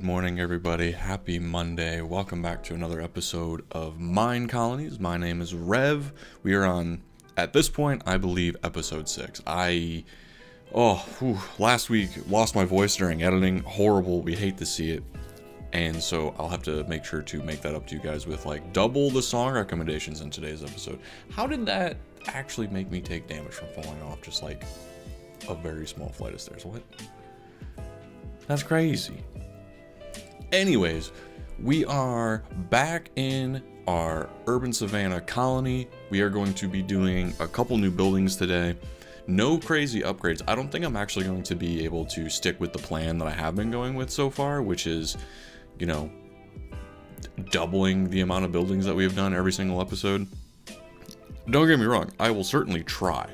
Good morning, everybody. Happy Monday. Welcome back to another episode of Minecolonies. My name is Rev. We are on, at this point, I believe, episode 6. Last week, lost my voice during editing. Horrible. We hate to see it. And so I'll have to make sure to make that up to you guys with like double the song recommendations in today's episode. How did that actually make me take damage from falling off just like a very small flight of stairs? What? That's crazy. Anyways, we are back in our urban Savannah colony. We are going to be doing a couple new buildings today. No crazy upgrades. I don't think I'm actually going to be able to stick with the plan that I have been going with so far, which is, doubling the amount of buildings that we have done every single episode. Don't get me wrong, I will certainly try,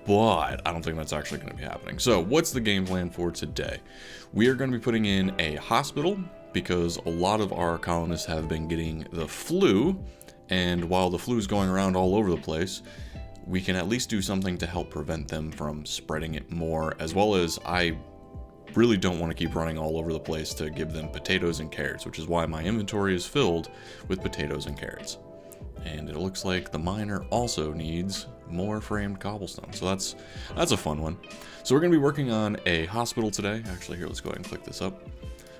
but I don't think that's actually going to be happening. So what's the game plan for today? We are going to be putting in a hospital because a lot of our colonists have been getting the flu, and while the flu is going around all over the place, we can at least do something to help prevent them from spreading it more, as well as I really don't want to keep running all over the place to give them potatoes and carrots, which is why my inventory is filled with potatoes and carrots. And it looks like the miner also needs more framed cobblestone. So that's a fun one. So we're going to be working on a hospital today. Actually, here, let's go ahead and click this up.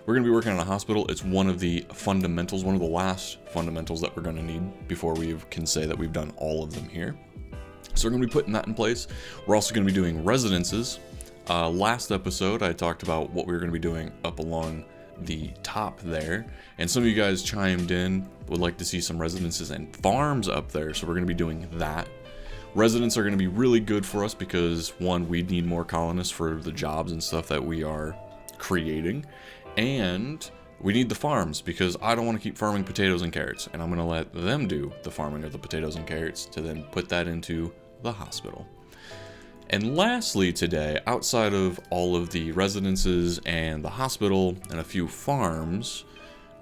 We're going to be working on a hospital. It's one of the fundamentals, one of the last fundamentals that we're going to need before we can say that we've done all of them here. So we're going to be putting that in place. We're also going to be doing residences. Last episode, I talked about what we were going to be doing up along the top there, and some of you guys chimed in, would like to see some residences and farms up there, so we're going to be doing that. Residents are going to be really good for us because, one, we need more colonists for the jobs and stuff that we are creating, and we need the farms because I don't want to keep farming potatoes and carrots, and I'm going to let them do the farming of the potatoes and carrots to then put that into the hospital. And lastly today, outside of all of the residences and the hospital and a few farms,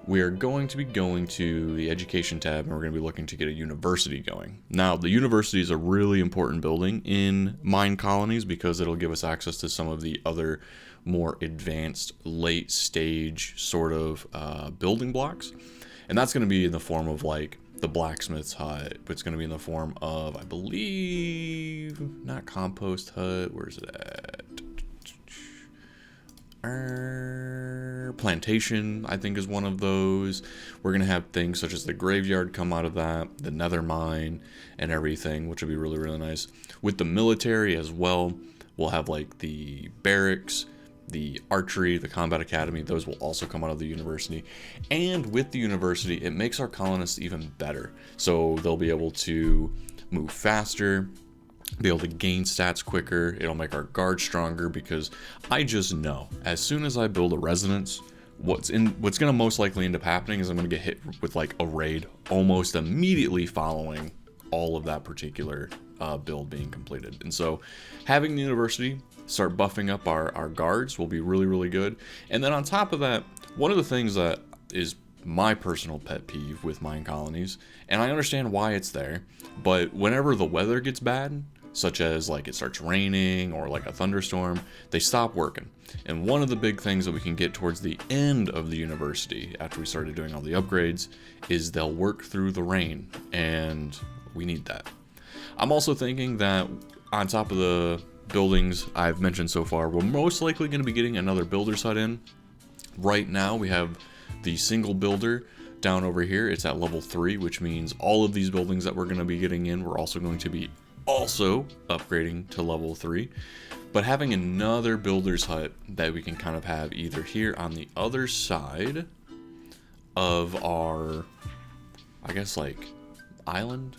we are going to be going to the education tab, and we're going to be looking to get a university going. Now, the university is a really important building in Minecolonies because it'll give us access to some of the other more advanced late stage sort of building blocks. And that's going to be in the form of like the blacksmith's hut, but it's going to be in the form of, I believe, not compost hut, where's it at? Plantation, I think, is one of those. We're going to have things such as the graveyard come out of that, the nether mine, and everything, which will be really, really nice. With the military as well, we'll have like the barracks, the archery, the combat academy. Those will also come out of the university. And with the university, it makes our colonists even better. So they'll be able to move faster, be able to gain stats quicker. It'll make our guard stronger because I just know as soon as I build a residence, what's going to most likely end up happening is I'm going to get hit with like a raid almost immediately following all of that particular build being completed. And so having the university start buffing up our guards will be really, really good. And then on top of that, one of the things that is my personal pet peeve with Minecolonies, and I understand why it's there, but whenever the weather gets bad, such as like it starts raining or like a thunderstorm, they stop working. And one of the big things that we can get towards the end of the university after we started doing all the upgrades is they'll work through the rain, and we need that. I'm also thinking that on top of the buildings I've mentioned so far, we're most likely going to be getting another builder's hut in. Right now we have the single builder down over here. It's at level 3, which means all of these buildings that we're going to be getting in, we're also going to be upgrading to level 3. But having another builder's hut that we can kind of have either here on the other side of our, I guess, like island,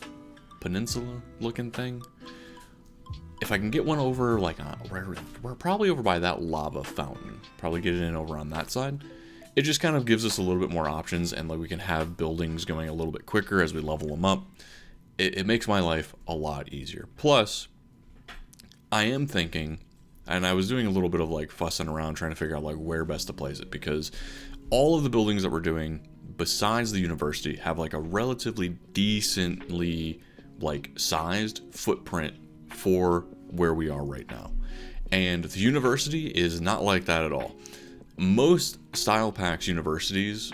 peninsula looking thing. If I can get one over, like, we're probably over by that lava fountain. Probably get it in over on that side. It just kind of gives us a little bit more options, and like we can have buildings going a little bit quicker as we level them up. It makes my life a lot easier. Plus, I am thinking, and I was doing a little bit of like fussing around trying to figure out like where best to place it, because all of the buildings that we're doing besides the university have like a relatively decently like sized footprint for where we are right now. And the university is not like that at all. most style packs universities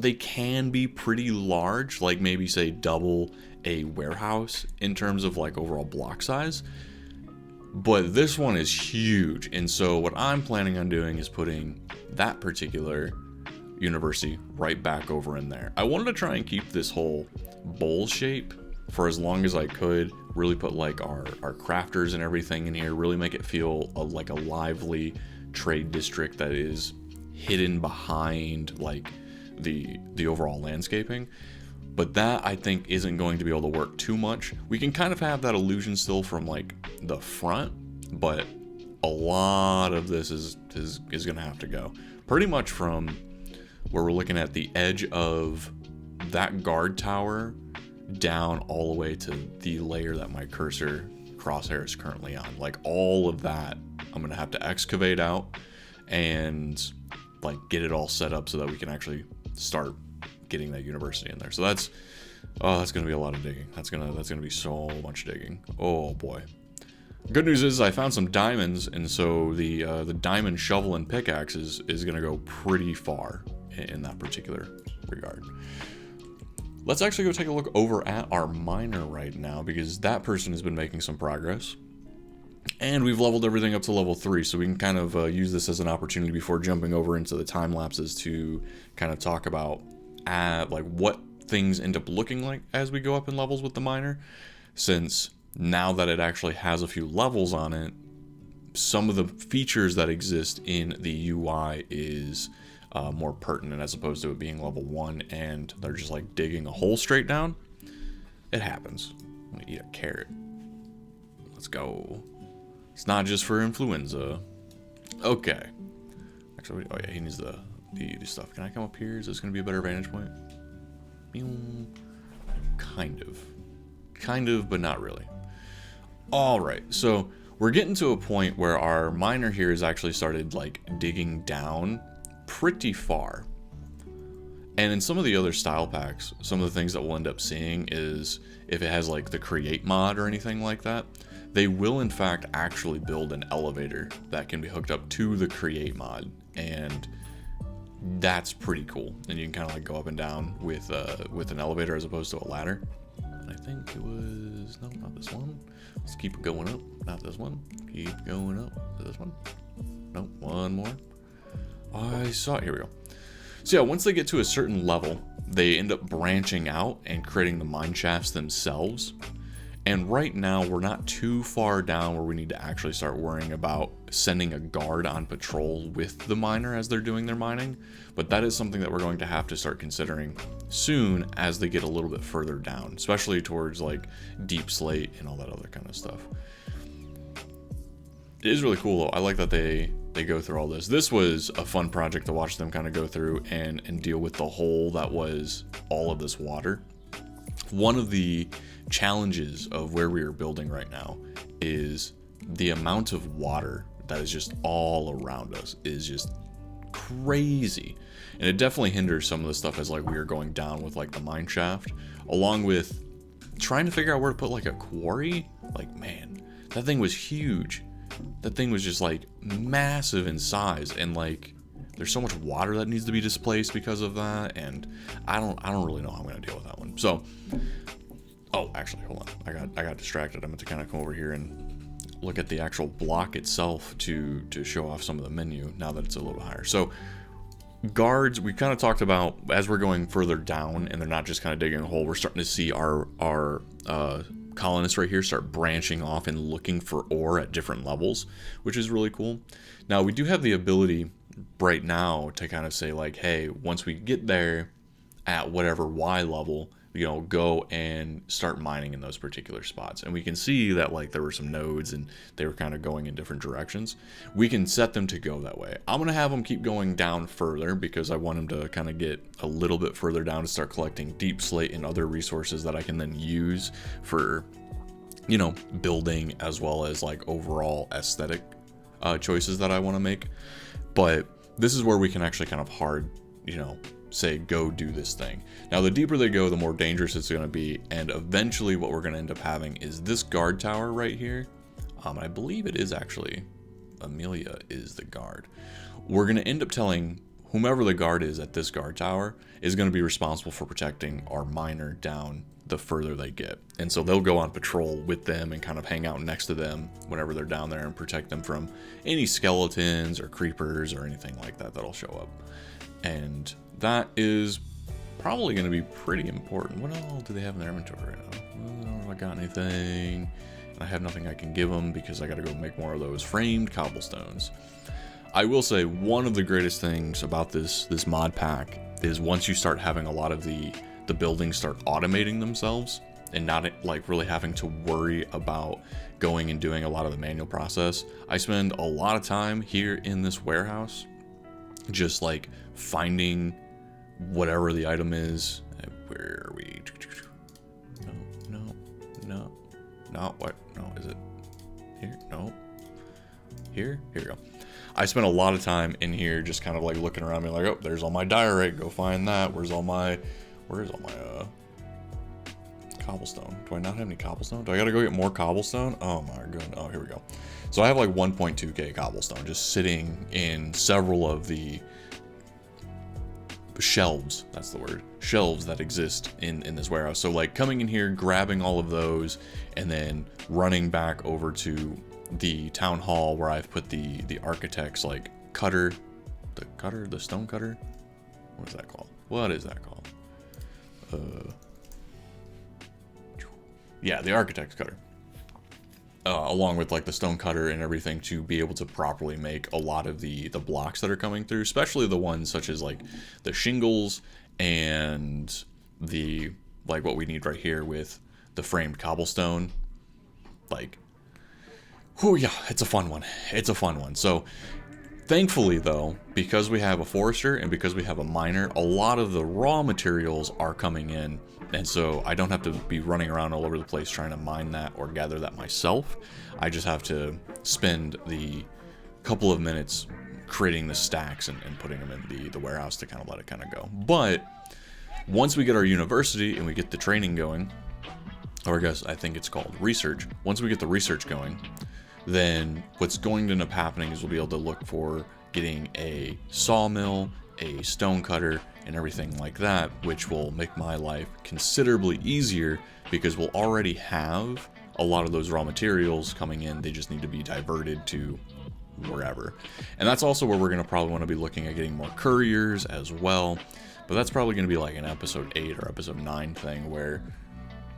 they can be pretty large, like maybe say double a warehouse in terms of like overall block size. But this one is huge, and so what I'm planning on doing is putting that particular university right back over in there. I wanted to try and keep this whole bowl shape for as long as I could, really put like our crafters and everything in here, really make it feel like a lively trade district that is hidden behind like the overall landscaping. But that, I think, isn't going to be able to work too much. We can kind of have that illusion still from like the front, but a lot of this is going to have to go pretty much from where we're looking at the edge of that guard tower down all the way to the layer that my cursor crosshair is currently on. Like all of that I'm going to have to excavate out and like get it all set up so that we can actually start getting that university in there. So that's going to be a lot of digging. That's going to be so much digging. Oh boy. Good news is I found some diamonds, and so the diamond shovel and pickaxe is going to go pretty far in that particular regard. Let's actually go take a look over at our miner right now, because that person has been making some progress. And we've leveled everything up to level 3, so we can kind of use this as an opportunity before jumping over into the time lapses to kind of talk about like what things end up looking like as we go up in levels with the miner. Since now that it actually has a few levels on it, some of the features that exist in the UI is more pertinent, as opposed to it being level 1 and they're just like digging a hole straight down. It happens. I'm gonna eat a carrot. Let's go. It's not just for influenza. Okay. Actually, oh yeah, he needs the stuff. Can I come up here? Is this gonna be a better vantage point? Kind of, but not really. All right, so we're getting to a point where our miner here has actually started like digging down pretty far. And in some of the other style packs, some of the things that we'll end up seeing is if it has like the create mod or anything like that, they will in fact actually build an elevator that can be hooked up to the create mod, and that's pretty cool. And you can kind of like go up and down with an elevator as opposed to a ladder. And I think it was, no, not this one. Let's keep it going up. Not this one. Keep going up to this one. Nope, one more. I saw it. Here we go. So yeah, once they get to a certain level, they end up branching out and creating the mine shafts themselves. And right now, we're not too far down where we need to actually start worrying about sending a guard on patrol with the miner as they're doing their mining. But that is something that we're going to have to start considering soon as they get a little bit further down, especially towards like deep slate and all that other kind of stuff. It is really cool though. I like that they go through all this. This was a fun project to watch them kind of go through and deal with the hole that was all of this water. One of the challenges of where we are building right now is the amount of water that is just all around us is just crazy, and it definitely hinders some of the stuff as like we are going down with like the mine shaft, along with trying to figure out where to put like a quarry. Like, man, that thing was huge. That thing was just like massive in size, and like there's so much water that needs to be displaced because of that, and I don't really know how I'm gonna deal with that one. So, oh, actually, hold on. I got distracted. I meant to kind of come over here and look at the actual block itself to show off some of the menu now that it's a little higher. So, guards, we kind of talked about as we're going further down, and they're not just kind of digging a hole. We're starting to see our colonists right here start branching off and looking for ore at different levels, which is really cool. Now, we do have the ability right now to kind of say like, hey, once we get there at whatever Y level, you know, go and start mining in those particular spots. And we can see that like there were some nodes and they were kind of going in different directions. We can set them to go that way. I'm going to have them keep going down further because I want them to kind of get a little bit further down to start collecting deep slate and other resources that I can then use for, you know, building as well as like overall aesthetic choices that I want to make. But this is where we can actually kind of hard, you know, say go do this thing. Now the deeper they go, the more dangerous it's going to be, and eventually what we're going to end up having is this guard tower right here. I believe it is actually Amelia is the guard. We're going to end up telling whomever the guard is at this guard tower is going to be responsible for protecting our miner down the further they get. And so they'll go on patrol with them and kind of hang out next to them whenever they're down there and protect them from any skeletons or creepers or anything like that that'll show up. And that is probably going to be pretty important. What all do they have in their inventory right now? Well, I don't know if I got anything. I have nothing I can give them because I got to go make more of those framed cobblestones. I will say one of the greatest things about this mod pack is once you start having a lot of the buildings start automating themselves and not like really having to worry about going and doing a lot of the manual process. I spend a lot of time here in this warehouse just like finding whatever the item is. Where are we? No, what? No, is it here? No. Here we go. I spent a lot of time in here just kind of like looking around me like, oh, there's all my diorite, go find that. Where's all my cobblestone? Do I not have any cobblestone? Do I gotta go get more cobblestone? Oh my goodness. Oh, here we go. So I have like 1.2k cobblestone just sitting in several of the shelves, that's the word, shelves that exist in this warehouse. So like coming in here, grabbing all of those, and then running back over to the town hall where I've put the architect's like the stone cutter. What is that called? What is that called? Yeah, the architect's cutter. Along with like the stone cutter and everything to be able to properly make a lot of the blocks that are coming through, especially the ones such as like the shingles and the like what we need right here with the framed cobblestone. Like, oh yeah, it's a fun one. It's a fun one. So thankfully though, because we have a forester and because we have a miner, a lot of the raw materials are coming in. And so I don't have to be running around all over the place trying to mine that or gather that myself. I just have to spend the couple of minutes creating the stacks and putting them in the warehouse to kind of let it kind of go. But once we get our university and we get the training going, or I think it's called research. Once we get the research going, then what's going to end up happening is we'll be able to look for getting a sawmill, a stone cutter, and everything like that, which will make my life considerably easier because we'll already have a lot of those raw materials coming in. They just need to be diverted to wherever. And that's also where we're going to probably want to be looking at getting more couriers as well. But that's probably going to be like an episode 8 or episode 9 thing where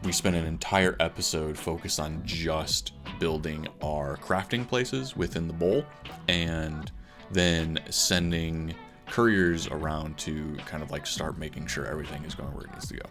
we spend an entire episode focused on just building our crafting places within the bowl and then sending couriers around to kind of like start making sure everything is going where it needs to go.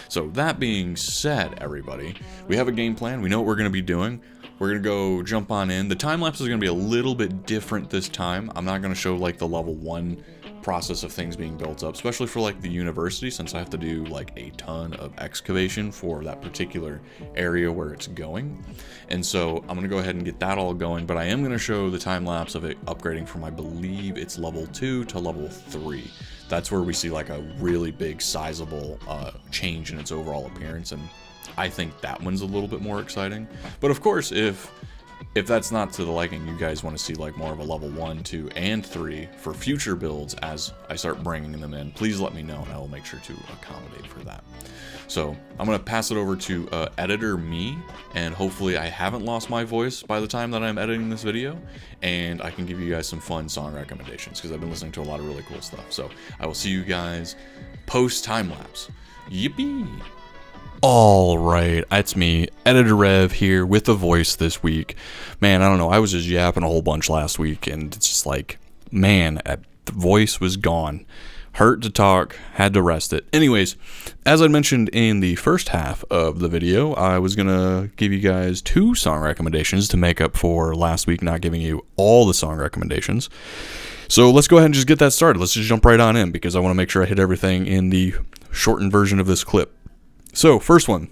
So that being said, everybody, we have a game plan. We know what we're going to be doing. We're going to go jump on in. The time lapse is going to be a little bit different this time. I'm not going to show like the level 1 process of things being built up, especially for like the university, since I have to do like a ton of excavation for that particular area where it's going. And so I'm going to go ahead and get that all going, but I am going to show the time lapse of it upgrading from, I believe it's level 2 to level 3. That's where we see like a really big sizable change in its overall appearance, and I think that one's a little bit more exciting. But of course, if that's not to the liking, you guys want to see like more of a level 1, 2, and 3 for future builds as I start bringing them in, please let me know and I will make sure to accommodate for that. So I'm going to pass it over to editor me, and hopefully I haven't lost my voice by the time that I'm editing this video, and I can give you guys some fun song recommendations because I've been listening to a lot of really cool stuff. So I will see you guys post time lapse. Yippee! All right, it's me, Editor Rev, here with a voice this week. Man, I don't know, I was just yapping a whole bunch last week, and it's just like, man, the voice was gone. Hurt to talk, had to rest it. Anyways, as I mentioned in the first half of the video, I was going to give you guys 2 song recommendations to make up for last week not giving you all the song recommendations. So let's go ahead and just get that started. Let's just jump right on in because I want to make sure I hit everything in the shortened version of this clip. So, first one,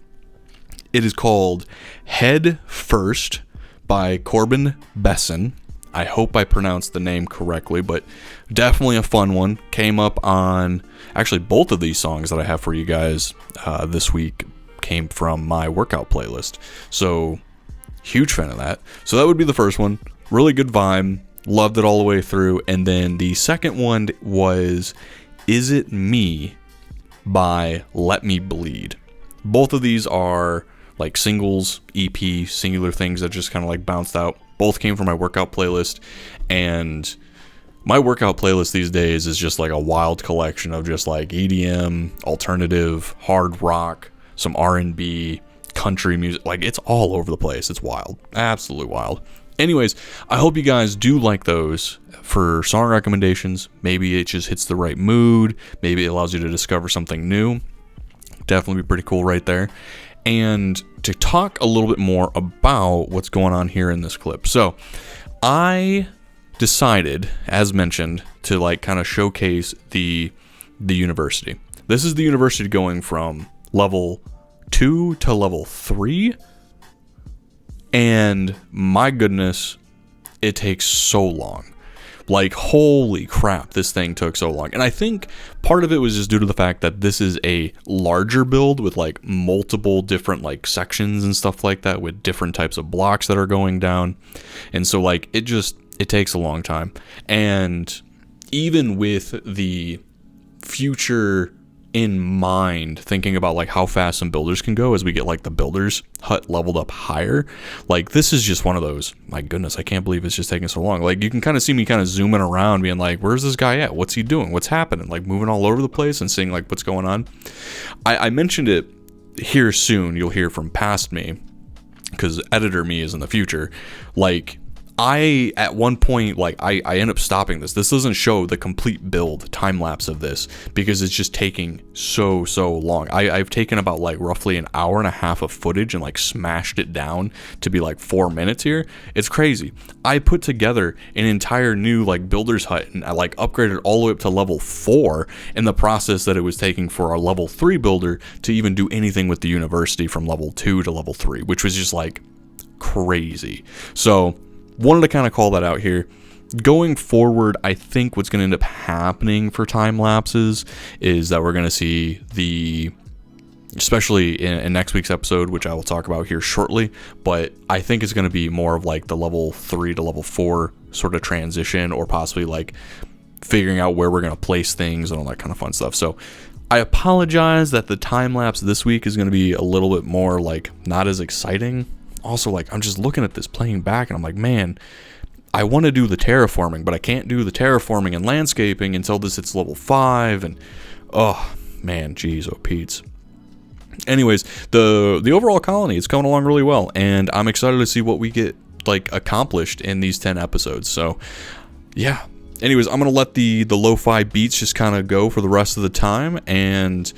it is called Head First by Corbin Besson. I hope I pronounced the name correctly, but definitely a fun one. Came up on, actually both of these songs that I have for you guys this week came from my workout playlist. So, huge fan of that. So that would be the first one. really good vibe. Loved it all the way through. And then the second one was Is It Me by Let Me Bleed. Both of these are like singles, EP, singular things that just kind of like bounced out. Both came from my workout playlist, and my workout playlist these days is just like a wild collection of just like EDM, alternative, hard rock, some R&B, country music. Like, it's all over the place. It's wild. Absolutely wild. Anyways, I hope you guys do like those for song recommendations. Maybe it just hits the right mood. Maybe it allows you to discover something new. Definitely be pretty cool right there. And to talk a little bit more about what's going on here in this clip. So I decided, as mentioned, to like kind of showcase the university. This is the university going from level 2 to level 3. And my goodness, it takes so long. Like, holy crap, this thing took so long. And I think part of it was just due to the fact that this is a larger build with like multiple different like sections and stuff like that, with different types of blocks that are going down. And so like it takes a long time. And even with the future in mind, thinking about like how fast some builders can go as we get like the builder's hut leveled up higher, like this is just one of those, my goodness, I can't believe it's just taking so long. Like, you can kind of see me kind of zooming around being like, where's this guy at? What's he doing? What's happening? Like, moving all over the place and seeing like what's going on. I mentioned it here soon. You'll hear from past me, because editor me is in the future. Like, I, at one point, like, I end up stopping this. This doesn't show the complete build time lapse of this because it's just taking so long. I've taken about like roughly an hour and a half of footage and like smashed it down to be like 4 minutes here. It's crazy. I put together an entire new like builder's hut, and I like upgraded all the way up to level 4 in the process that it was taking for our level 3 builder to even do anything with the university from level 2 to level 3, which was just like crazy. So wanted to kind of call that out here. Going forward, I think what's going to end up happening for time lapses is that we're going to see especially in next week's episode, which I will talk about here shortly, but I think it's going to be more of like the level 3 to level 4 sort of transition, or possibly like figuring out where we're going to place things and all that kind of fun stuff. So I apologize that the time lapse this week is going to be a little bit more like not as exciting. Also, like, I'm just looking at this playing back and I'm like, man, I want to do the terraforming, but I can't do the terraforming and landscaping until this hits level 5. And oh man, geez, oh Pete's. Anyways, the overall colony is coming along really well, and I'm excited to see what we get like accomplished in these 10 episodes. So yeah. Anyways, I'm going to let the lo-fi beats just kind of go for the rest of the time, and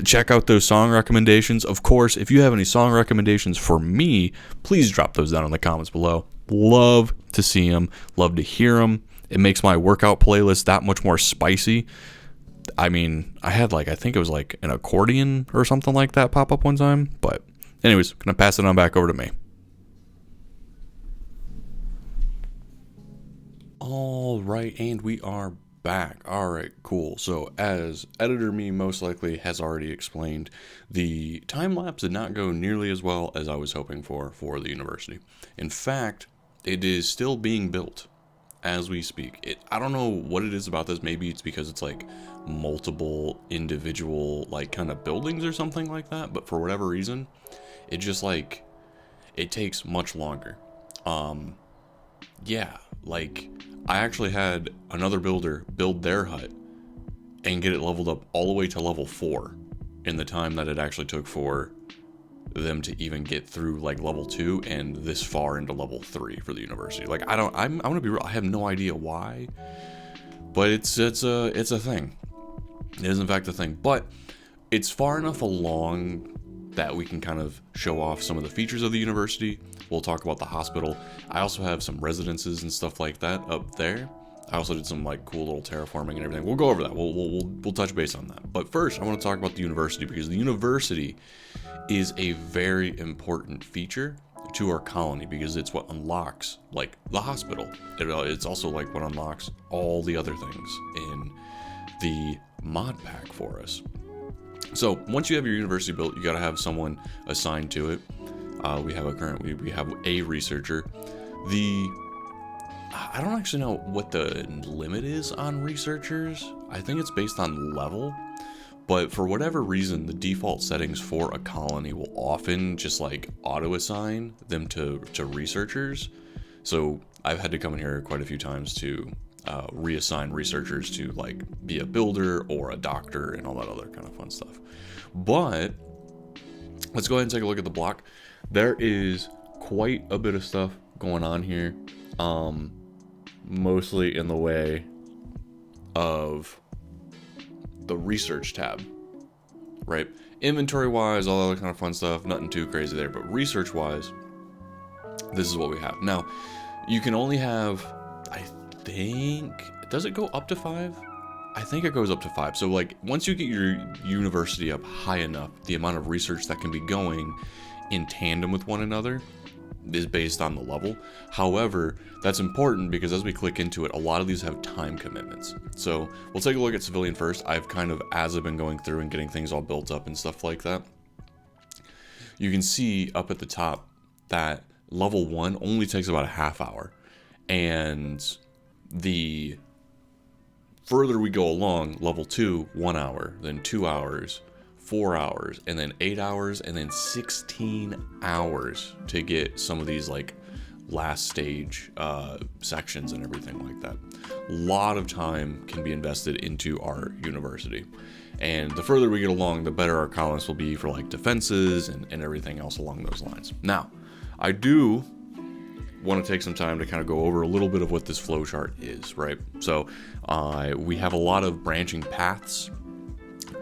check out those song recommendations. Of course, if you have any song recommendations for me, please drop those down in the comments below. Love to see them. Love to hear them. It makes my workout playlist that much more spicy. I mean, I had like, I think it was like an accordion or something like that pop up one time. But anyways, going to pass it on back over to me. All right, and we are back. All right, cool. So as editor me most likely has already explained, the time lapse did not go nearly as well as I was hoping for the university. In fact, it is still being built as we speak. I don't know what it is about this. Maybe it's because it's like multiple individual like kind of buildings or something like that, but for whatever reason, it just like, it takes much longer. Yeah, like, I actually had another builder build their hut and get it leveled up all the way to level 4 in the time that it actually took for them to even get through like level 2 and this far into level 3 for the university. Like, I'm gonna be real, I have no idea why, but it's a thing. It is in fact a thing, but it's far enough along that we can kind of show off some of the features of the university. We'll talk about the hospital. I also have some residences and stuff like that up there. I also did some like cool little terraforming and everything. We'll go over that. We'll touch base on that. But first, I want to talk about the university, because the university is a very important feature to our colony, because it's what unlocks like the hospital. It's also like what unlocks all the other things in the mod pack for us. So once you have your university built, you got to have someone assigned to it. We have a researcher. The I don't actually know what the limit is on researchers. I think it's based on level. But for whatever reason, the default settings for a colony will often just like auto assign them to researchers. So I've had to come in here quite a few times to reassign researchers to like be a builder or a doctor and all that other kind of fun stuff. But let's go ahead and take a look at the block. There is quite a bit of stuff going on here, mostly in the way of the research tab, right? Inventory wise, all that other kind of fun stuff, nothing too crazy there, but research wise, this is what we have. Now, you can only have, I think, does it go up to 5? I think it goes up to 5. So like once you get your university up high enough, the amount of research that can be going in tandem with one another is based on the level. However, that's important because as we click into it, a lot of these have time commitments. So we'll take a look at civilian first. I've kind of, as I've been going through and getting things all built up and stuff like that, you can see up at the top that level 1 only takes about a half hour. And the further we go along, level 2, 1 hour, then 2 hours, 4 hours, and then 8 hours, and then 16 hours to get some of these like last stage sections and everything like that. A lot of time can be invested into our university. And the further we get along, the better our colonists will be for like defenses and everything else along those lines. Now, I do want to take some time to kind of go over a little bit of what this flowchart is, right? So we have a lot of branching paths.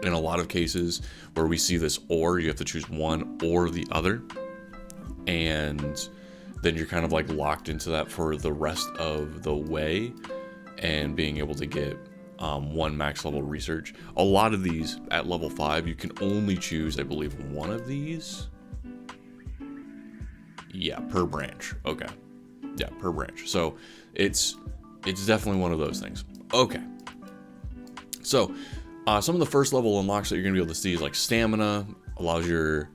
In a lot of cases where we see this or, you have to choose one or the other. And then you're kind of like locked into that for the rest of the way and being able to get one max level research. A lot of these at level 5, you can only choose, I believe, one of these. Yeah, per branch. Okay. Yeah, per branch. So it's definitely one of those things. Okay. So some of the first level unlocks that you're going to be able to see is like stamina, allows your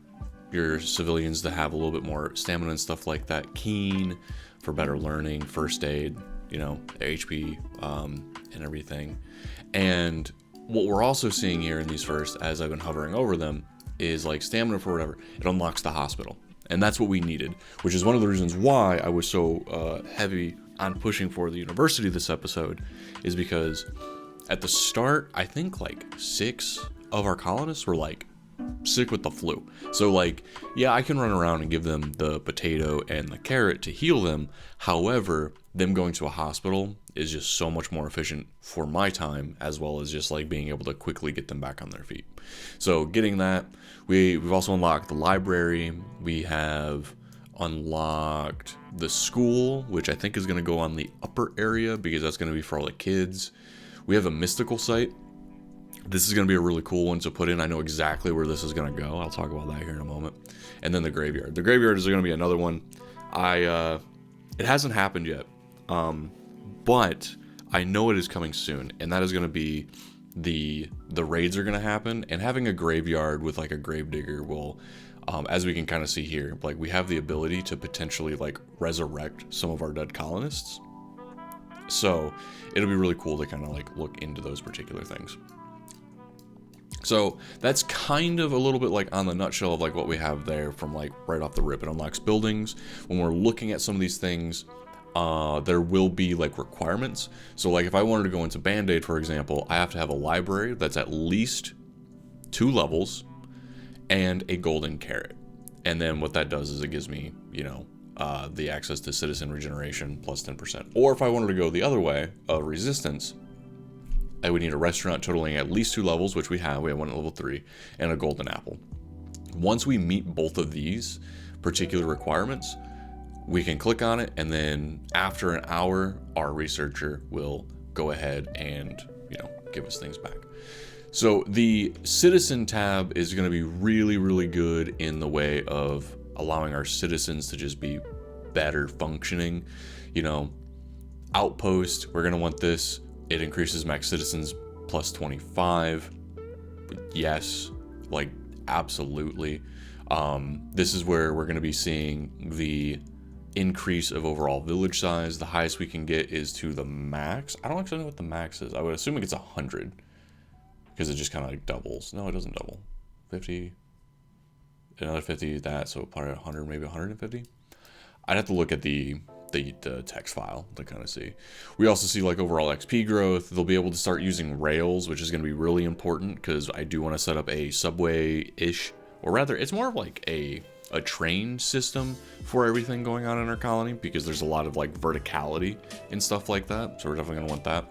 civilians to have a little bit more stamina and stuff like that. Keen for better learning, first aid, you know, HP, and everything. And what we're also seeing here in these first, as I've been hovering over them, is like stamina for whatever. It unlocks the hospital. And that's what we needed, which is one of the reasons why I was so heavy on pushing for the university this episode, is because at the start, I think like 6 of our colonists were like sick with the flu. So like, yeah, I can run around and give them the potato and the carrot to heal them. However, them going to a hospital is just so much more efficient for my time, as well as just like being able to quickly get them back on their feet. So getting that, we've also unlocked the library. We have unlocked the school, which I think is going to go on the upper area because that's going to be for all the kids. We have a mystical site. This is going to be a really cool one to put in. I know exactly where this is going to go. I'll talk about that here in a moment. And then the graveyard. The graveyard is going to be another one. It hasn't happened yet, but I know it is coming soon, and that is going to be the raids are going to happen. And having a graveyard with like a gravedigger will, as we can kind of see here, like we have the ability to potentially like resurrect some of our dead colonists. So it'll be really cool to kind of like look into those particular things. So that's kind of a little bit like on the nutshell of like what we have there from like right off the rip. It unlocks buildings. When we're looking at some of these things, there will be like requirements. So like if I wanted to go into Band-Aid, for example, I have to have a library that's at least 2 levels and a golden carrot. And then what that does is it gives me, you know, the access to citizen regeneration plus 10%. Or if I wanted to go the other way of resistance, I would need a restaurant totaling at least 2 levels, which we have one at level 3, and a golden apple. Once we meet both of these particular requirements, we can click on it, and then after an hour, our researcher will go ahead and, you know, give us things back. So the citizen tab is going to be really, really good in the way of allowing our citizens to just be better functioning. You know, outpost, we're going to want this. It increases max citizens plus 25. Yes, like absolutely. This is where we're going to be seeing the increase of overall village size. The highest we can get is to the max. I don't actually know what the max is. I would assume it gets 100 because it just kind of like doubles. No, it doesn't double. 50, another 50, that, so probably 100, maybe 150. I'd have to look at the text file to kind of see. We also see like overall XP growth. They'll be able to start using rails, which is going to be really important because I do want to set up a subway-ish, or rather it's more of like a train system for everything going on in our colony, because there's a lot of like verticality and stuff like that, so we're definitely going to want that.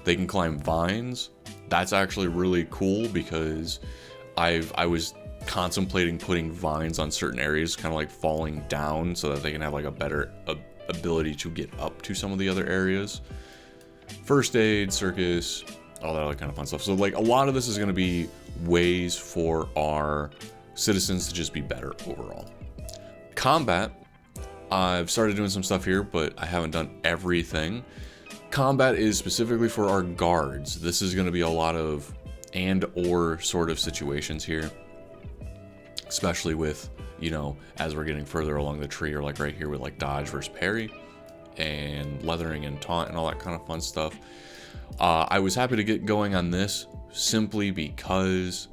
They can climb vines. That's actually really cool because I was contemplating putting vines on certain areas, kind of like falling down, so that they can have like a better ability to get up to some of the other areas. First aid, circus, all that other kind of fun stuff. So like a lot of this is going to be ways for our citizens to just be better overall. Combat, I've started doing some stuff here, but I haven't done everything. Combat is specifically for our guards. This is going to be a lot of and or sort of situations here, especially with, you know, as we're getting further along the tree, or like right here with like dodge versus parry and leathering and taunt and all that kind of fun stuff. I was happy to get going on this simply because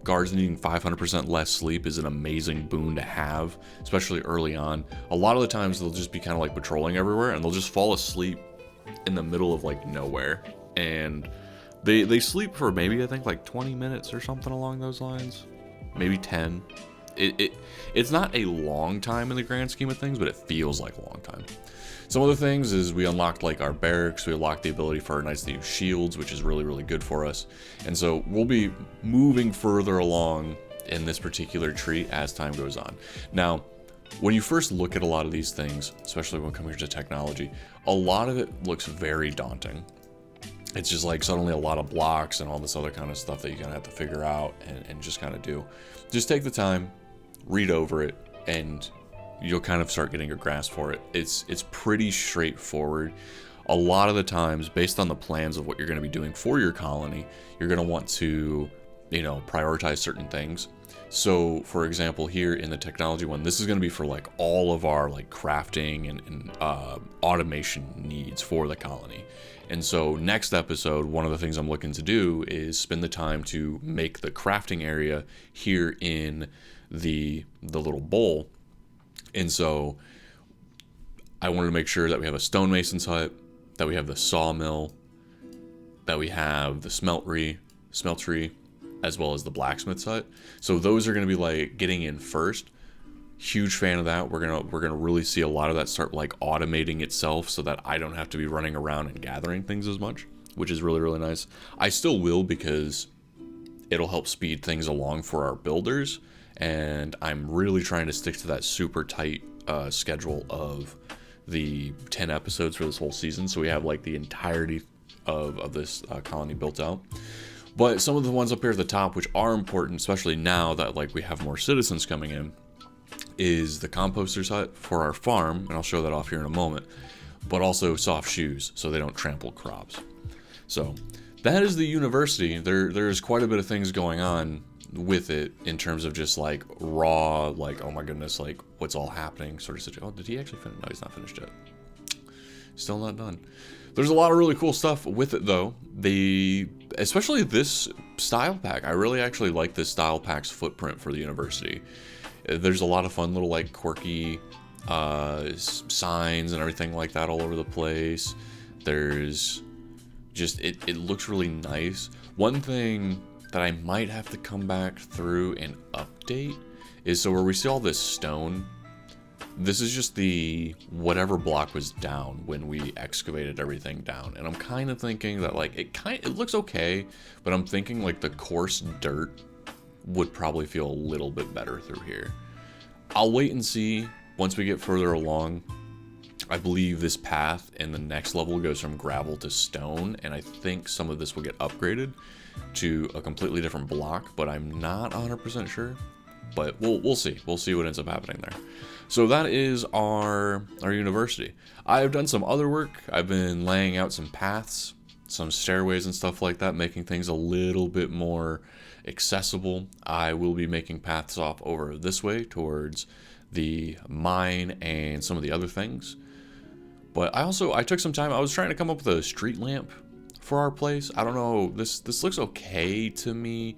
guards needing 500% less sleep is an amazing boon to have, especially early on. A lot of the times they'll just be kind of like patrolling everywhere and they'll just fall asleep in the middle of like nowhere, and they sleep for maybe I think like 20 minutes or something along those lines, maybe 10. It's not a long time in the grand scheme of things, but it feels like a long time. Some other things is we unlocked like our barracks. We unlocked the ability for our knights to use shields, which is really, really good for us. And so we'll be moving further along in this particular tree as time goes on. Now, when you first look at a lot of these things, especially when coming to technology, a lot of it looks very daunting. It's just like suddenly a lot of blocks and all this other kind of stuff that you're gonna have to figure out and just kind of do. Just take the time, read over it, and you'll kind of start getting a grasp for it. It's pretty straightforward. A lot of the times, based on the plans of what you're going to be doing for your colony, you're going to want to, you know, prioritize certain things. So, for example, here in the technology one, this is going to be for like all of our like crafting and automation needs for the colony. And so next episode, one of the things I'm looking to do is spend the time to make the crafting area here in the little bowl. And so I wanted to make sure that we have a stonemason's hut, that we have the sawmill, that we have the smeltery, as well as the blacksmith's hut. So those are going to be like getting in first. Huge fan of that. We're gonna really see a lot of that start like automating itself, so that I don't have to be running around and gathering things as much, which is really, really nice. I still will, because it'll help speed things along for our builders, and I'm really trying to stick to that super tight schedule of the 10 episodes for this whole season, so we have like the entirety of this colony built out. But some of the ones up here at the top, which are important, especially now that like we have more citizens coming in, is the composter's hut for our farm, and I'll show that off here in a moment, but also soft shoes so they don't trample crops. So that is the university. There's quite a bit of things going on with it in terms of just like raw, like, oh my goodness, like what's all happening sort of situation. Oh, did he actually finish? No, he's not finished yet. Still not done. There's a lot of really cool stuff with it though. Especially this style pack. I really actually like this style pack's footprint for the university. There's a lot of fun little like quirky signs and everything like that all over the place. There's just, it looks really nice. One thing that I might have to come back through and update is, so where we see all this stone, this is just the whatever block was down when we excavated everything down. And I'm kind of thinking that like it looks okay, but I'm thinking like the coarse dirt would probably feel a little bit better through here. I'll wait and see once we get further along. I believe this path in the next level goes from gravel to stone, and I think some of this will get upgraded to a completely different block, but I'm not 100% sure. But we'll see. We'll see what ends up happening there. So that is our university. I've done some other work. I've been laying out some paths, some stairways and stuff like that, making things a little bit more accessible. I will be making paths off over this way towards the mine and some of the other things. But I took some time. I was trying to come up with a street lamp for our place. I don't know. This looks okay to me.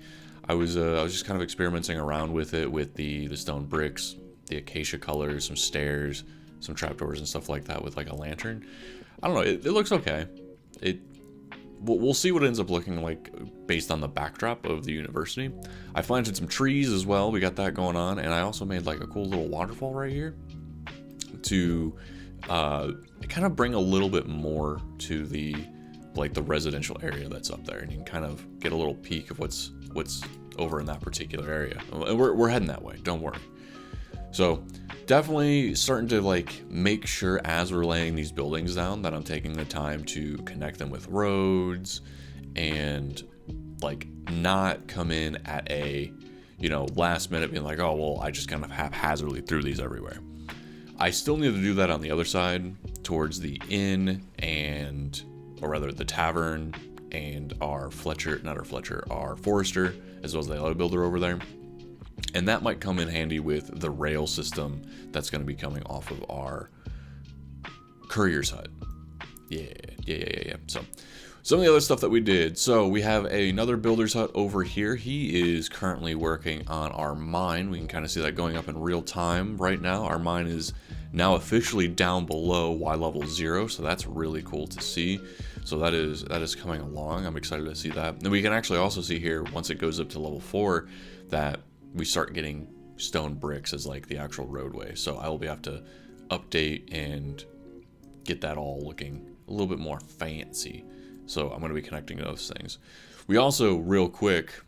I was just kind of experimenting around with it, with the stone bricks, the acacia colors, some stairs, some trapdoors and stuff like that with like a lantern. I don't know. It looks okay. We'll see what it ends up looking like based on the backdrop of the university. I planted some trees as well. We got that going on, and I also made like a cool little waterfall right here to kind of bring a little bit more to the residential area that's up there, and you can kind of get a little peek of what's over in that particular area. And we're heading that way, don't worry. So definitely starting to like make sure as we're laying these buildings down that I'm taking the time to connect them with roads and like not come in at a, you know, last minute being like, oh, well, I just kind of haphazardly threw these everywhere. I still need to do that on the other side towards the inn or rather the tavern and our forester, as well as the other builder over there. And that might come in handy with the rail system that's going to be coming off of our courier's hut. Yeah. So some of the other stuff that we did. So we have another builder's hut over here. He is currently working on our mine. We can kind of see that going up in real time right now. Our mine is now officially down below Y level 0, so that's really cool to see. So that is coming along. I'm excited to see that. And we can actually also see here, once it goes up to level 4, that we start getting stone bricks as like the actual roadway. So I will have to update and get that all looking a little bit more fancy. So I'm going to be connecting those things. We also, real quick,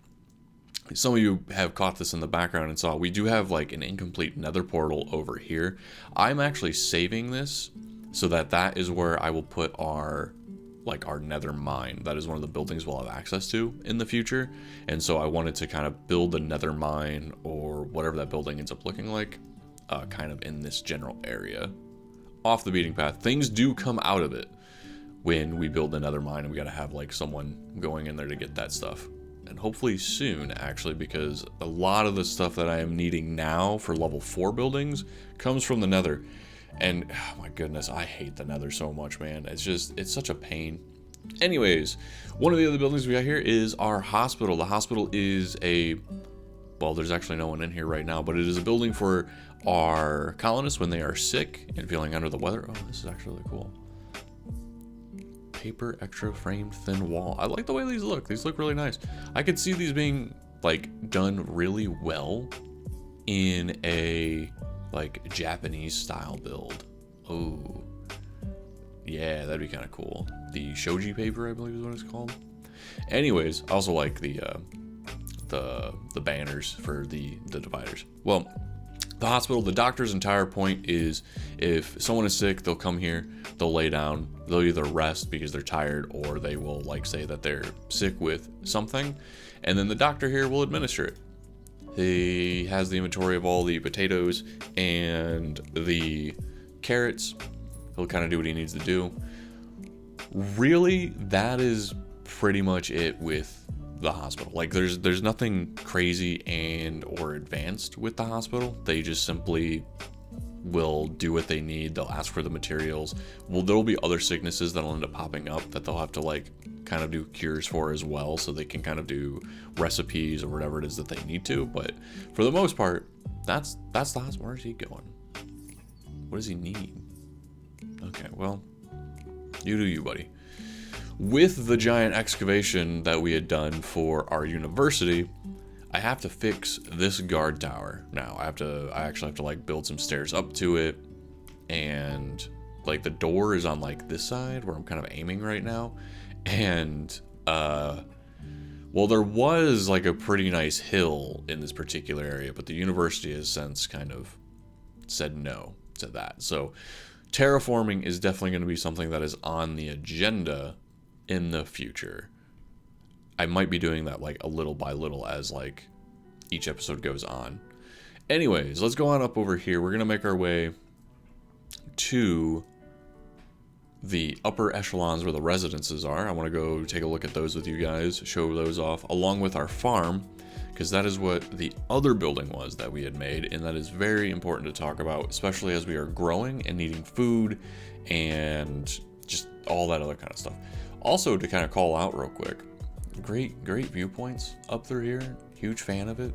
some of you have caught this in the background and saw, we do have like an incomplete nether portal over here. I'm actually saving this so that is where I will put our nether mine. That is one of the buildings we'll have access to in the future. And so I wanted to kind of build a nether mine or whatever that building ends up looking like, kind of in this general area. Off the beating path. Things do come out of it when we build the nether mine, and we got to have like someone going in there to get that stuff. And hopefully soon, actually, because a lot of the stuff that I am needing now for level 4 buildings comes from the nether. And oh my goodness, I hate the nether so much, man. It's such a pain. Anyways, one of the other buildings we got here is our hospital. The hospital is well, there's actually no one in here right now, but it is a building for our colonists when they are sick and feeling under the weather. Oh, this is actually really cool. Paper extra framed thin wall. I like the way these look. These look really nice. I could see these being like done really well in a like Japanese style build. Oh yeah, that'd be kind of cool. The shoji paper, I believe is what it's called. Anyways, I also like the banners for the dividers. Well, the hospital, the doctor's entire point is if someone is sick, they'll come here, they'll lay down, they'll either rest because they're tired, or they will like say that they're sick with something, and then the doctor here will administer it. He has the inventory of all the potatoes and the carrots. He'll kind of do what he needs to do. Really, that is pretty much it with the hospital. Like there's nothing crazy and or advanced with the hospital. They just simply will do what they need. They'll ask for the materials. Well, there'll be other sicknesses that'll end up popping up that they'll have to like kind of do cures for as well, so they can kind of do recipes or whatever it is that they need to. But for the most part, that's the hospital. Where's he going? What does he need? Okay, well, you do you, buddy. With the giant excavation that we had done for our university, I have to fix this guard tower now. I actually have to like build some stairs up to it, and like the door is on like this side where I'm kind of aiming right now. And well, there was like a pretty nice hill in this particular area, but the university has since kind of said no to that. So terraforming is definitely going to be something that is on the agenda in the future. I might be doing that like a little by little as like each episode goes on. Anyways, let's go on up over here. We're going to make our way to the upper echelons where the residences are. I want to go take a look at those with you guys, show those off, along with our farm, because that is what the other building was that we had made, and that is very important to talk about, especially as we are growing and needing food and just all that other kind of stuff. Also, to kind of call out real quick, great viewpoints up through here. Huge fan of it.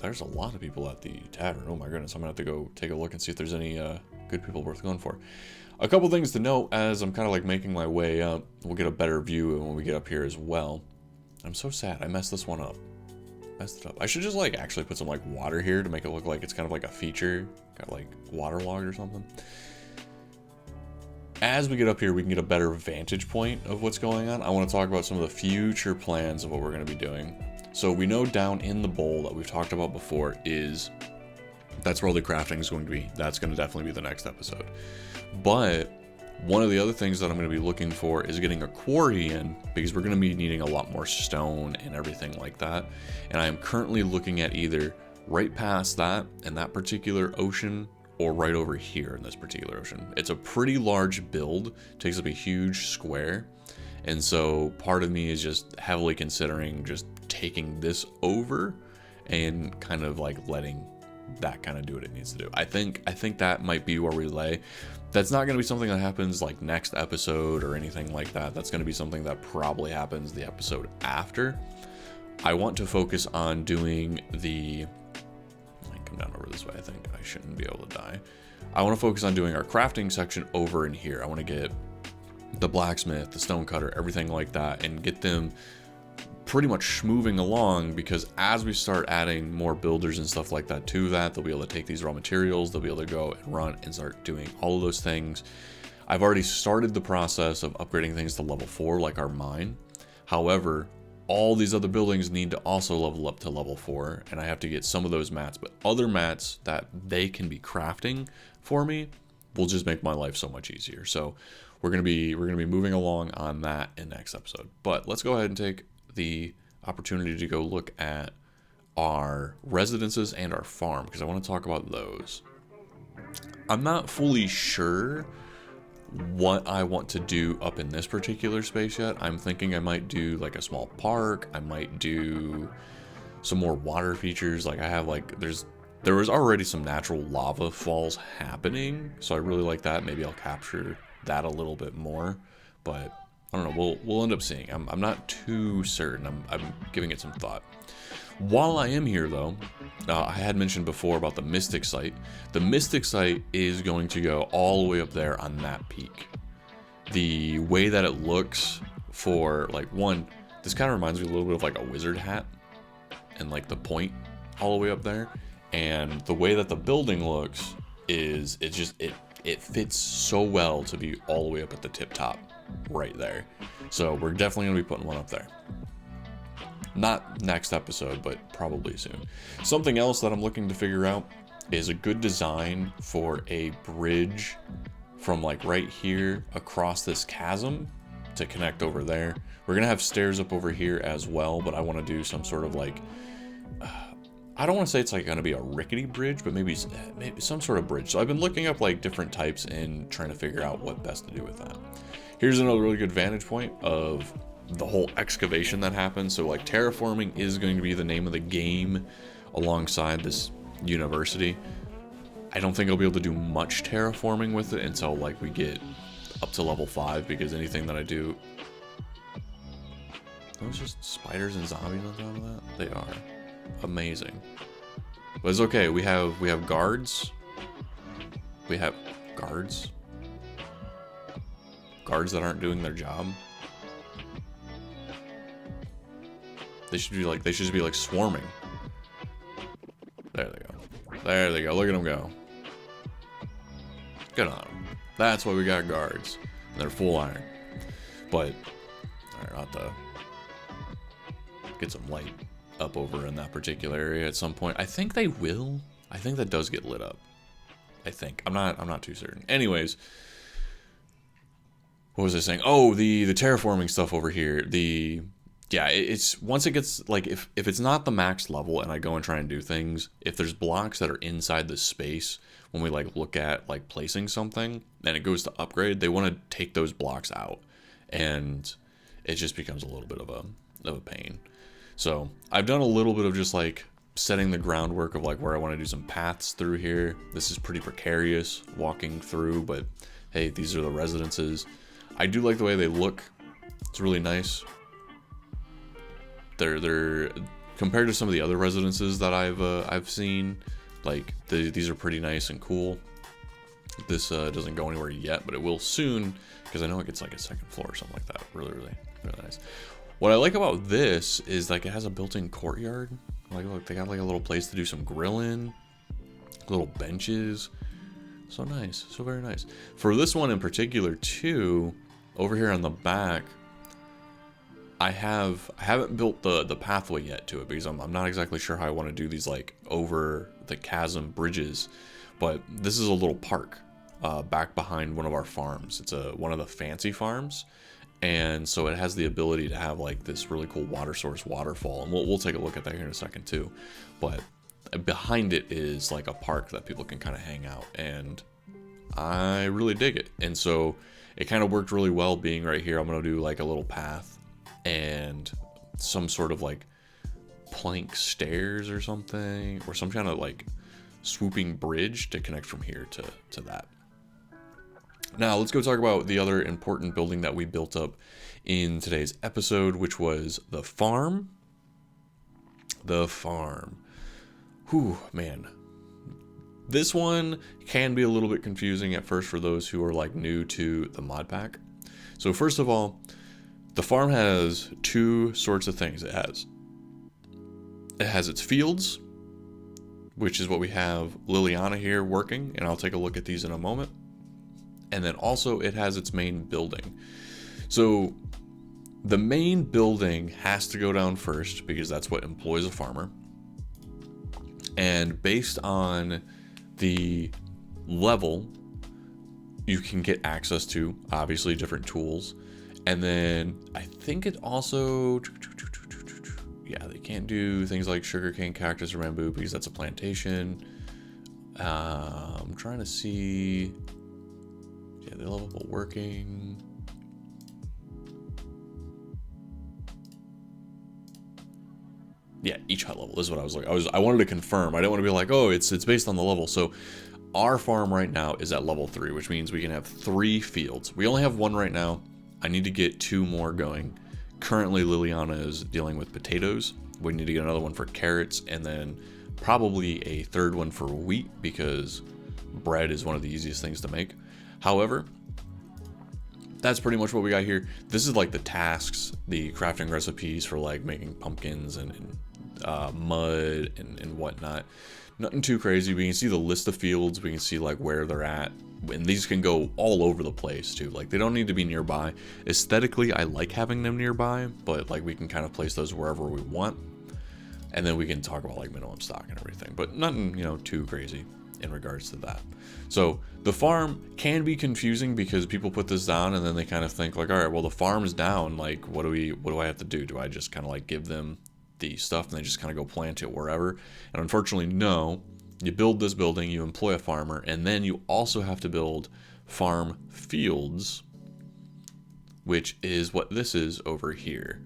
There's a lot of people at the tavern. Oh my goodness, I'm gonna have to go take a look and see if there's any good people worth going for. A couple things to note as I'm kind of like making my way up. We'll get a better view when we get up here as well. I'm so sad I messed this one up. Messed it up. I should just like actually put some like water here to make it look like it's kind of like a feature. Got like waterlogged or something. As we get up here, we can get a better vantage point of what's going on. I want to talk about some of the future plans of what we're going to be doing. So we know down in the bowl that we've talked about before that's where all the crafting is going to be. That's going to definitely be the next episode. But one of the other things that I'm going to be looking for is getting a quarry in, because we're going to be needing a lot more stone and everything like that. And I am currently looking at either right past that in that particular ocean, or right over here in this particular ocean. It's a pretty large build, takes up a huge square. And so part of me is just heavily considering just taking this over and kind of like letting that kind of do what it needs to do. I think that might be where we lay. That's not going to be something that happens like next episode or anything like that. That's going to be something that probably happens the episode after. I want to focus on doing come down over this way. I think I shouldn't be able to die. I want to focus on doing our crafting section over in here. I want to get the blacksmith, the stone cutter, everything like that, and get them pretty much moving along, because as we start adding more builders and stuff like that to that, they'll be able to take these raw materials, they'll be able to go and run and start doing all of those things. I've already started the process of upgrading things to level 4, like our mine. However, all these other buildings need to also level up to level 4, and I have to get some of those mats, but other mats that they can be crafting for me will just make my life so much easier. So we're gonna be moving along on that in next episode. But let's go ahead and take the opportunity to go look at our residences and our farm, because I want to talk about those. I'm not fully sure what I want to do up in this particular space yet. I'm thinking I might do like a small park. I might do some more water features. Like I have like, there was already some natural lava falls happening, so I really like that. Maybe I'll capture that a little bit more, but I don't know. We'll end up seeing. I'm not too certain. I'm giving it some thought. While I am here, though, I had mentioned before about the Mystic Site. The Mystic Site is going to go all the way up there on that peak. The way that it looks for, like, one, this kind of reminds me a little bit of, like, a wizard hat. And, like, the point all the way up there. And the way that the building looks is, it fits so well to be all the way up at the tip top right there. So we're definitely going to be putting one up there. Not next episode, but probably soon. Something else that I'm looking to figure out is a good design for a bridge from like right here across this chasm to connect over there. We're gonna have stairs up over here as well, but I want to do some sort of like I don't want to say it's like going to be a rickety bridge, but maybe some sort of bridge. So I've been looking up like different types and trying to figure out what best to do with that. Here's another really good vantage point of the whole excavation that happens. So like terraforming is going to be the name of the game alongside this university. I don't think I'll be able to do much terraforming with it until like we get up to level 5, because anything that I do... Those just spiders and zombies on top of that? They are. Amazing. But it's okay. We have guards. We have guards. Guards that aren't doing their job. They should just be like swarming. There they go. There they go. Look at them go. Good on them. That's why we got guards. And they're full iron. But I'll have to get some light up over in that particular area at some point. I think they will. I think that does get lit up. I think. I'm not too certain. Anyways, what was I saying? Oh, the terraforming stuff over here. It's once it gets like if it's not the max level and I go and try and do things, if there's blocks that are inside the space when we like look at like placing something and it goes to upgrade, they want to take those blocks out, and it just becomes a little bit of a pain. So I've done a little bit of just like setting the groundwork of like where I want to do some paths through here. This is pretty precarious walking through, but hey, these are the residences. I do like the way they look. It's really nice. They're compared to some of the other residences that I've seen, like these are pretty nice and cool. This doesn't go anywhere yet, but it will soon, because I know it gets like a second floor or something like that. Really nice. What I like about this is like it has a built-in courtyard. Like, look, they got like a little place to do some grilling, little benches. So nice, so very nice. For this one in particular too, over here on the back, I haven't built the pathway yet to it, because I'm not exactly sure how I want to do these like over the chasm bridges. But this is a little park back behind one of our farms. It's one of the fancy farms, and so it has the ability to have like this really cool water source waterfall, and we'll take a look at that here in a second too. But behind it is like a park that people can kind of hang out, and I really dig it. And so it kind of worked really well being right here. I'm gonna do like a little path and some sort of like plank stairs or something, or some kind of like swooping bridge to connect from here to that. Now let's go talk about the other important building that we built up in today's episode, which was the farm. The farm. Whew, man. This one can be a little bit confusing at first for those who are like new to the mod pack. So first of all, the farm has two sorts of things. It has its fields, which is what we have Liliana here working, and I'll take a look at these in a moment. And then also it has its main building. So the main building has to go down first, because that's what employs a farmer. And based on the level, you can get access to obviously different tools. And then I think it also, yeah, they can't do things like sugarcane, cactus, or bamboo, because that's a plantation. I'm trying to see, yeah, they level up working. Yeah, each hut level is what I was like. I wanted to confirm. I didn't want to be like, oh, it's based on the level. So our farm right now is at level 3, which means we can have 3 fields. We only have 1 right now. I need to get 2 more going. Currently, Liliana is dealing with potatoes. We need to get another one for carrots, and then probably a 3rd one for wheat, because bread is one of the easiest things to make. However, that's pretty much what we got here. This is like the tasks, the crafting recipes for like making pumpkins and mud and whatnot. Nothing too crazy. We can see the list of fields. We can see like where they're at. And these can go all over the place too. Like they don't need to be nearby. Aesthetically, I like having them nearby, but like we can kind of place those wherever we want. And then we can talk about like minimum stock and everything, but nothing, you know, too crazy in regards to that. So the farm can be confusing, because people put this down and then they kind of think like, all right, well, the farm is down. Like, what do I have to do? Do I just kind of like give them the stuff and they just kind of go plant it wherever? And unfortunately, no. You build this building, you employ a farmer, and then you also have to build farm fields, which is what this is over here.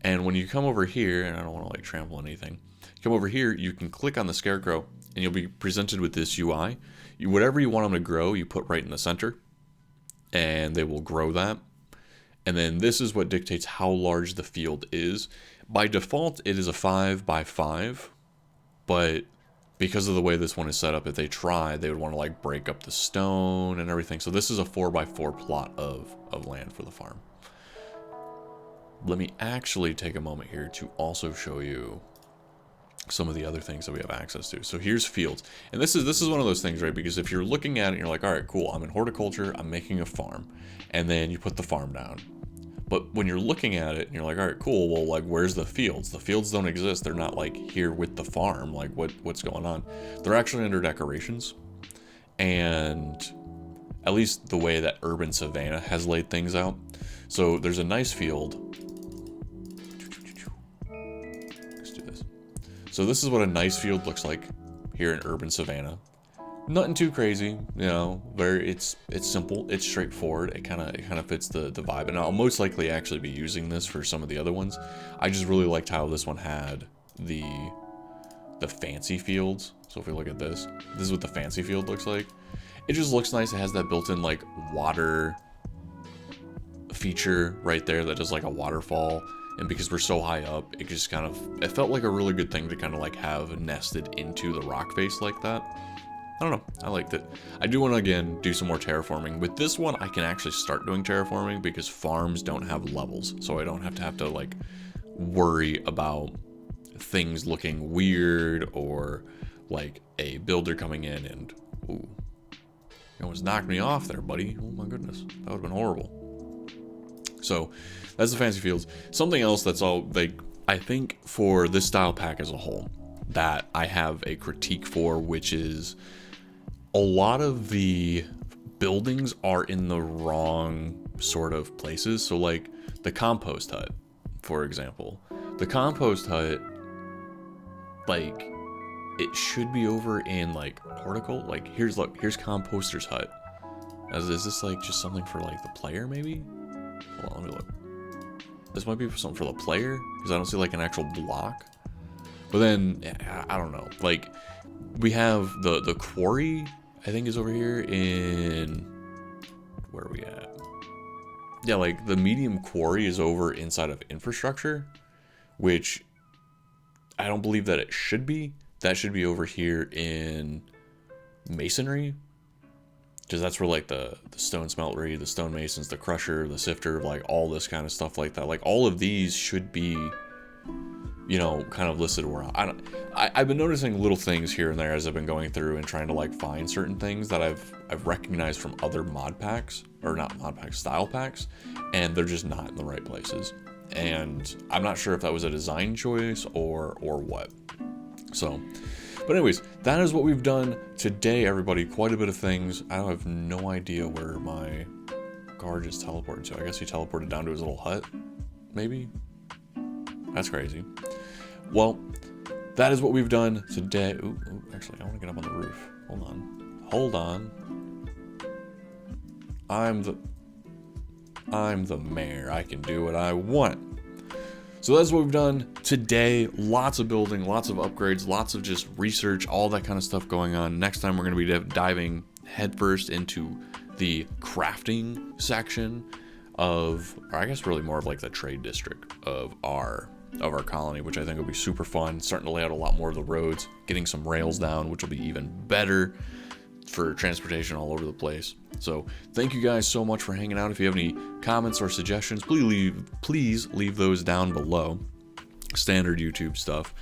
And when you come over here, and I don't want to like trample anything, come over here, you can click on the scarecrow and you'll be presented with this UI. Whatever you want them to grow, you put right in the center, and they will grow that. And then this is what dictates how large the field is. By default, it is a 5 by 5, but because of the way this one is set up, if they try, they would want to like break up the stone and everything. So this is a 4 by 4 plot of land for the farm. Let me actually take a moment here to also show you some of the other things that we have access to. So here's fields. And this is one of those things, right? Because if you're looking at it and you're like, all right, cool, I'm in horticulture, I'm making a farm. And then you put the farm down. But when you're looking at it and you're like, all right, cool, well, like, where's the fields? The fields don't exist. They're not like here with the farm. Like, what's going on? They're actually under decorations. And at least the way that Urban Savannah has laid things out. So there's a nice field. Let's do this. So this is what a nice field looks like here in Urban Savannah. Nothing too crazy, you know. Very, it's simple, it's straightforward. It kind of fits the vibe, and I'll most likely actually be using this for some of the other ones. I just really liked how this one had the fancy fields. So if we look at this, this is what the fancy field looks like. It just looks nice. It has that built-in like water feature right there that does like a waterfall, and because we're so high up, it just kind of, it felt like a really good thing to kind of like have nested into the rock face like that. I don't know, I liked it. I do want to again do some more terraforming. With this one I can actually start doing terraforming because farms don't have levels, so I don't have to like worry about things looking weird or like a builder coming in and ooh, you almost knocked me off there, buddy. Oh my goodness, that would have been horrible. So that's the fancy fields. Something else that's all like, I think for this style pack as a whole that I have a critique for, which is a lot of the buildings are in the wrong sort of places. So like the compost hut, for example, the compost hut, like it should be over in like Portico. Like here's, look, here's composter's hut. Is this like just something for like the player maybe? Hold on, let me look. This might be something for the player because I don't see like an actual block. But then I don't know. Like we have the quarry, I think is over here in, where are we at? Yeah, like the medium quarry is over inside of infrastructure, which I don't believe that it should be. That should be over here in masonry, because that's where like the stone smeltery, the stone masons, the crusher, the sifter, like all this kind of stuff like that. Like all of these should be, you know, kind of listed where I've been noticing little things here and there as I've been going through and trying to like find certain things that I've recognized from other mod packs, or not mod packs, style packs, and they're just not in the right places. And I'm not sure if that was a design choice or what. So, but anyways, that is what we've done today, everybody. Quite a bit of things. I have no idea where my guard just teleported to. I guess he teleported down to his little hut, maybe? That's crazy. Well, that is what we've done today. Ooh, actually, I want to get up on the roof. Hold on. I'm the mayor. I can do what I want. So that's what we've done today. Lots of building, lots of upgrades, lots of just research, all that kind of stuff going on. Next time we're going to be diving headfirst into the crafting section of, or I guess really more of like the trade district of our colony, which I think will be super fun. Starting to lay out a lot more of the roads, getting some rails down, which will be even better for transportation all over the place. So thank you guys so much for hanging out. If you have any comments or suggestions, please leave those down below. Standard YouTube stuff.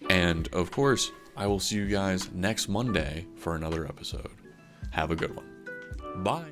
And of course, I will see you guys next Monday for another episode. Have a good one. Bye.